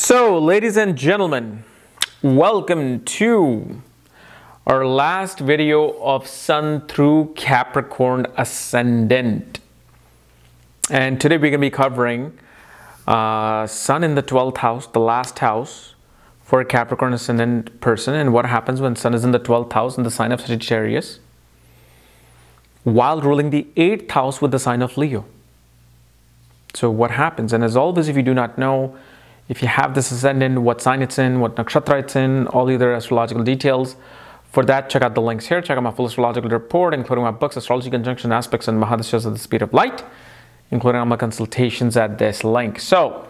So, ladies and gentlemen, welcome to our last video of Sun through Capricorn Ascendant. And today we're going to be covering Sun in the 12th house, the last house for a Capricorn Ascendant person, and what happens when Sun is in the 12th house in the sign of Sagittarius, while ruling the 8th house with the sign of Leo. So what happens? And as always, if you do not know, if you have this ascendant, what sign it's in, what nakshatra it's in, all the other astrological details, for that, check out the links here. Check out my full astrological report, including my books, Astrology, Conjunction, Aspects, and Mahadashas of the Speed of Light, including all my consultations at this link. So,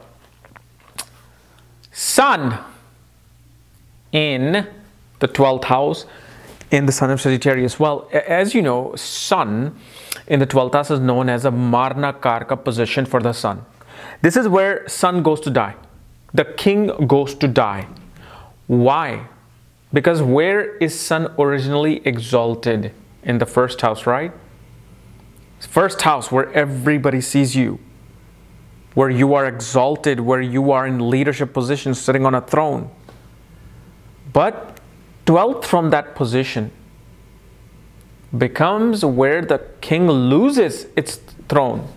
Sun in the 12th house in the sign of Sagittarius. Well, as you know, Sun in the 12th house is known as a Marna Karka position for the Sun. This is where Sun goes to die. The king goes to die. Why? Because where is Sun originally exalted? In the first house, right? First house where everybody sees you, where you are exalted, where you are in leadership position, sitting on a throne. But 12th from that position becomes where the king loses its throne.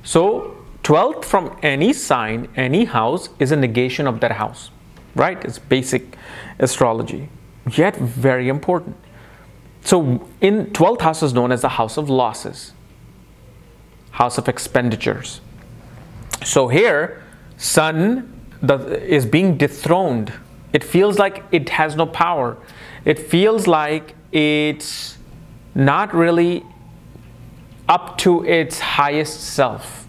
So 12th from any sign, any house, is a negation of that house, right? It's basic astrology, yet very important. So in 12th house is known as the house of losses, house of expenditures. So here, Sun is being dethroned. It feels like it has no power. It feels like it's not really up to its highest self.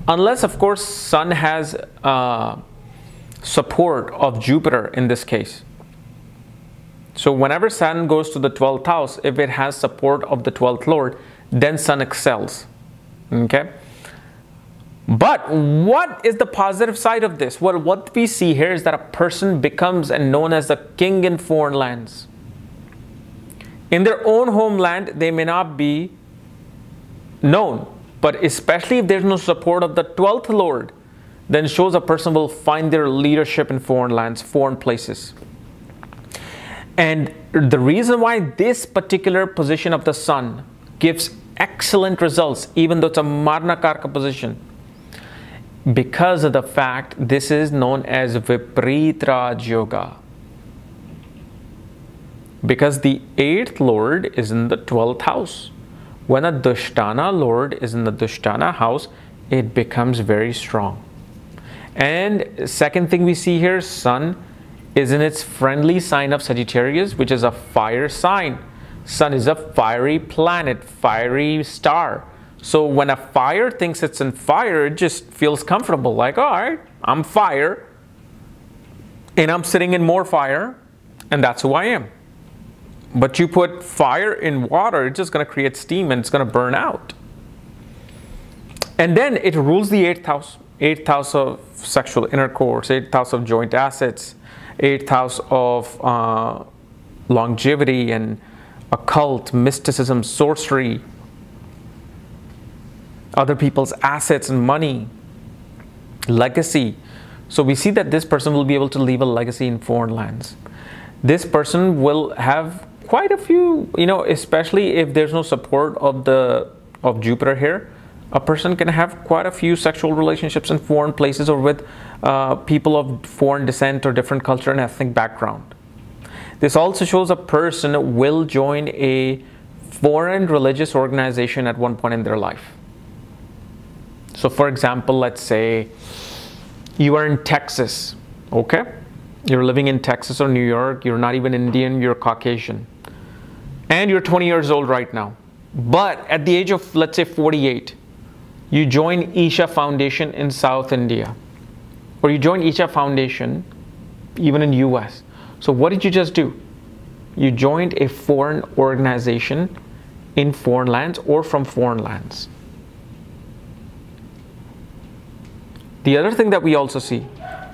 Unless, of course, Sun has support of Jupiter in this case. So whenever Sun goes to the 12th house, if it has support of the 12th Lord, then Sun excels. Okay? But what is the positive side of this? Well, what we see here is that a person becomes known as a king in foreign lands. In their own homeland, they may not be known. But especially if there's no support of the 12th Lord, then shows a person will find their leadership in foreign lands, foreign places. And the reason why this particular position of the Sun gives excellent results, even though it's a Marna Karka position, because of the fact this is known as Viparit Raj Yoga. Because the 8th Lord is in the 12th house. When a Dushtana Lord is in the Dushtana house, it becomes very strong. And second thing we see here, Sun is in its friendly sign of Sagittarius, which is a fire sign. Sun is a fiery planet, fiery star. So when a fire thinks it's in fire, it just feels comfortable. Like, all right, I'm fire, and I'm sitting in more fire, and that's who I am. But you put fire in water, it's just going to create steam and it's going to burn out. And then it rules the 8th house. 8th house of sexual intercourse, 8th house of joint assets, 8th house of longevity and occult, mysticism, sorcery, other people's assets and money, legacy. So we see that this person will be able to leave a legacy in foreign lands. This person will have quite a few, especially if there's no support of Jupiter here, a person can have quite a few sexual relationships in foreign places or with people of foreign descent or different culture and ethnic background. This also shows a person will join a foreign religious organization at one point in their life. So for example, let's say you are in Texas, okay? You're living in Texas or New York, you're not even Indian, you're Caucasian. And you're 20 years old right now. But at the age of, let's say, 48, you join Isha Foundation in South India. Or you join Isha Foundation even in US. So what did you just do? You joined a foreign organization in foreign lands or from foreign lands. The other thing that we also see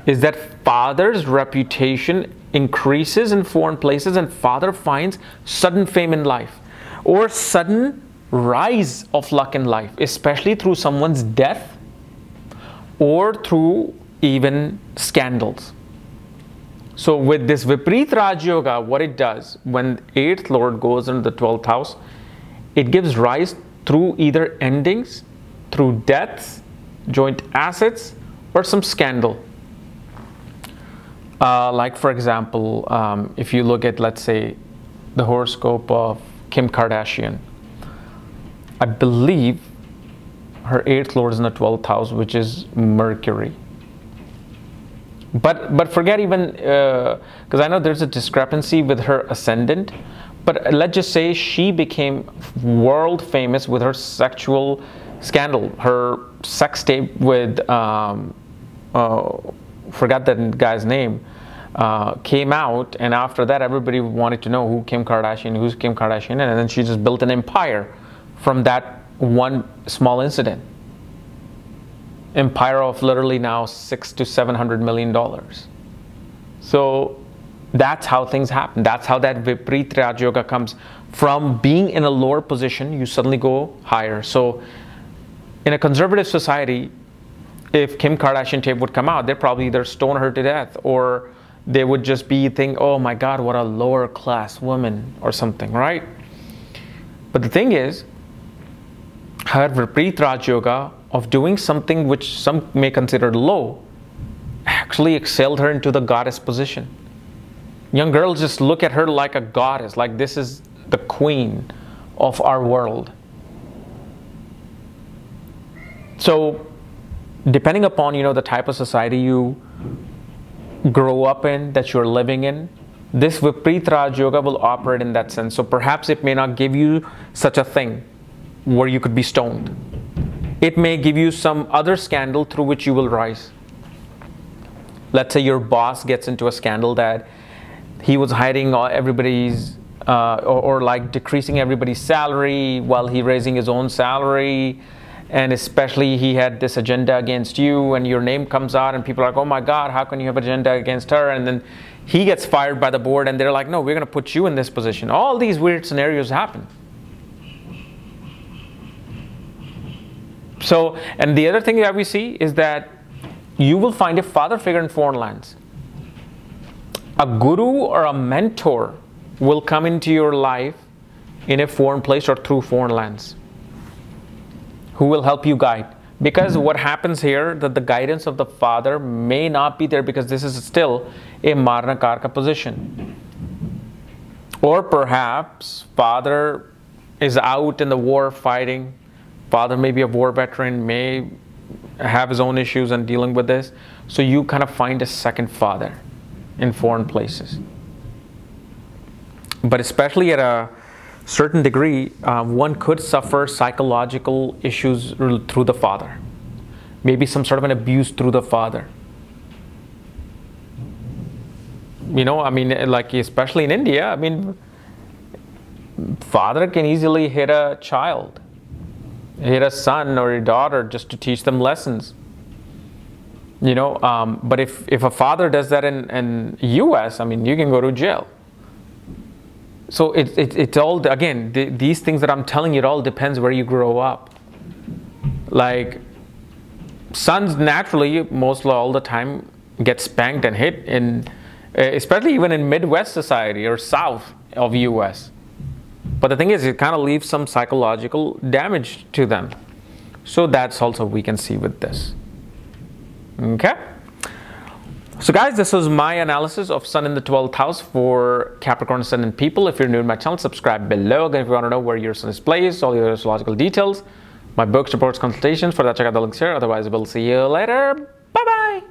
is that father's reputation increases in foreign places and father finds sudden fame in life or sudden rise of luck in life, especially through someone's death or through even scandals. So with this Viparit Raj Yoga, what it does, when 8th Lord goes into the 12th house, it gives rise through either endings, through deaths, joint assets, or some scandal. Like for example, if you look at, let's say, the horoscope of Kim Kardashian, I believe her 8th Lord is in the 12th house, which is Mercury. But forget even, because I know there's a discrepancy with her ascendant, but let's just say she became world famous with her sexual scandal, her sex tape with, forgot that guy's name, came out, and after that everybody wanted to know who's Kim Kardashian, and then she just built an empire from that one small incident. Empire of literally now $600 to $700 million. So that's how things happen. That's how that Viparit Raj Yoga comes. From being in a lower position, you suddenly go higher. So in a conservative society, if Kim Kardashian tape would come out, they'd probably either stone her to death, or they would just be thinking, oh my God, what a lower class woman or something, right? But the thing is, her Viparit Raj Yoga of doing something which some may consider low actually excelled her into the goddess position. Young girls just look at her like a goddess, like this is the queen of our world. So depending upon, you know, the type of society you grow up in, that you're living in, this Viparit Raj Yoga will operate in that sense. So perhaps it may not give you such a thing where you could be stoned. It may give you some other scandal through which you will rise. Let's say your boss gets into a scandal that he was hiding everybody's or like decreasing everybody's salary while he raising his own salary, and especially he had this agenda against you, and your name comes out and people are like, oh my God, how can you have an agenda against her? And then he gets fired by the board and they're like, no, we're going to put you in this position. All these weird scenarios happen. So, and the other thing that we see is that you will find a father figure in foreign lands. A guru or a mentor will come into your life in a foreign place or through foreign lands, who will help you guide. Because what happens here, that the guidance of the father may not be there, because this is still a Marna Karka position. Or perhaps father is out in the war fighting. Father may be a war veteran, may have his own issues and dealing with this. So you kind of find a second father in foreign places. But especially at a certain degree, one could suffer psychological issues through the father. Maybe some sort of an abuse through the father. You know, I mean, like especially in India, I mean, father can easily hit a child, hit a son or a daughter just to teach them lessons. You know, but if a father does that in US, I mean, you can go to jail. So it's all, again, these things that I'm telling you, it all depends where you grow up. Like, sons naturally, mostly all the time, get spanked and hit, especially even in Midwest society or South of US. But the thing is, it kind of leaves some psychological damage to them. So that's also we can see with this. Okay. So guys, this was my analysis of Sun in the 12th house for Capricorn ascendant people. If you're new to my channel, subscribe below. Again, if you want to know where your Sun is placed, all your astrological details, my books, reports, consultations, for that check out the links here. Otherwise, we'll see you later. Bye-bye.